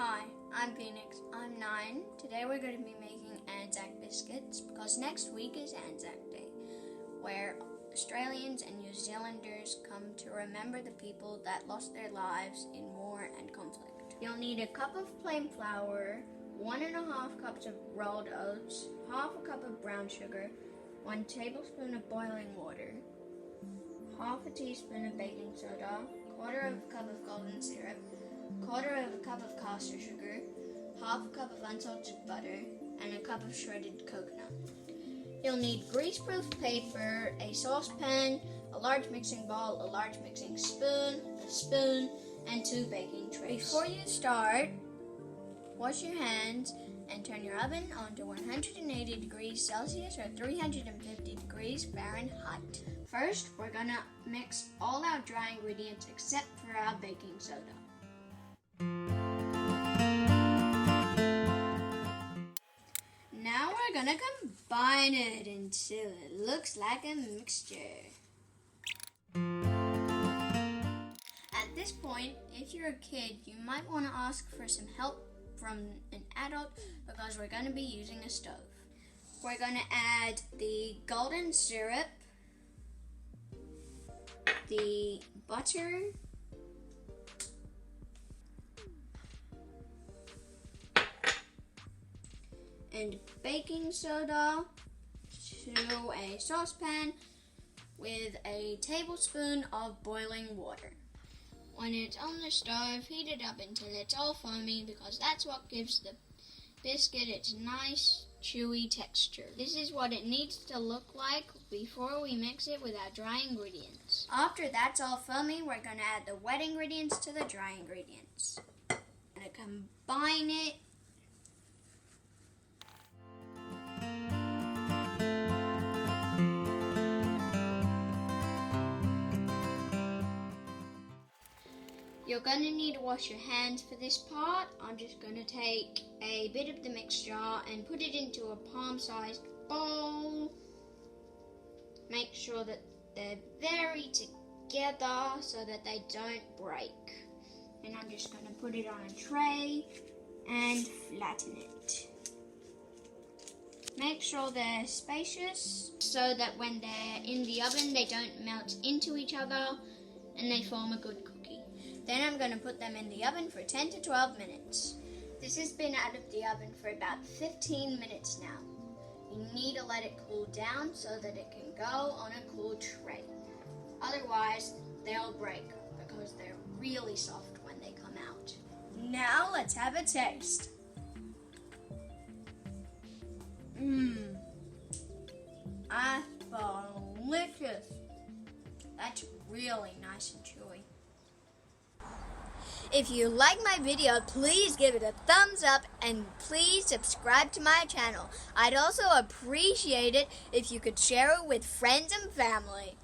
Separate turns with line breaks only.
Hi, I'm Phoenix. I'm 9. Today we're going to be making Anzac Biscuits because next week is Anzac Day, where Australians and New Zealanders come to remember the people that lost their lives in war and conflict. You'll need a cup of plain flour, 1.5 cups of rolled oats, half a cup of brown sugar, 1 tablespoon of boiling water, half a teaspoon of baking soda, 1/4 of a cup of golden syrup, 1/4 of a cup of caster sugar, half a cup of unsalted butter, and a cup of shredded coconut. You'll need greaseproof paper, a saucepan, a large mixing bowl, a large mixing spoon, a spoon, and 2 baking trays. Before you start, wash your hands and turn your oven on to 180 degrees Celsius or 350 degrees Fahrenheit. First, we're gonna mix all our dry ingredients except for our baking soda. Now we're gonna combine it until it looks like a mixture. At this point, if you're a kid, you might want to ask for some help from an adult because we're gonna be using a stove. We're gonna add the golden syrup, the butter, and baking soda to a saucepan with a tablespoon of boiling water. When it's on the stove, heat it up until it's all foamy because that's what gives the biscuit its nice, chewy texture. This is what it needs to look like before we mix it with our dry ingredients. After that's all foamy, we're going to add the wet ingredients to the dry ingredients. I'm going to combine it. You're going to need to wash your hands for this part. I'm just going to take a bit of the mixture and put it into a palm-sized bowl. Make sure that they're very together so that they don't break. And I'm just going to put it on a tray and flatten it. Make sure they're spacious so that when they're in the oven they don't melt into each other and they form a good cookie. Then I'm going to put them in the oven for 10 to 12 minutes. This has been out of the oven for about 15 minutes now. You need to let it cool down so that it can go on a cool tray. Otherwise, they'll break because they're really soft when they come out. Now let's have a taste. That's delicious. That's really nice and chewy. If you like my video, please give it a thumbs up and please subscribe to my channel. I'd also appreciate it if you could share it with friends and family.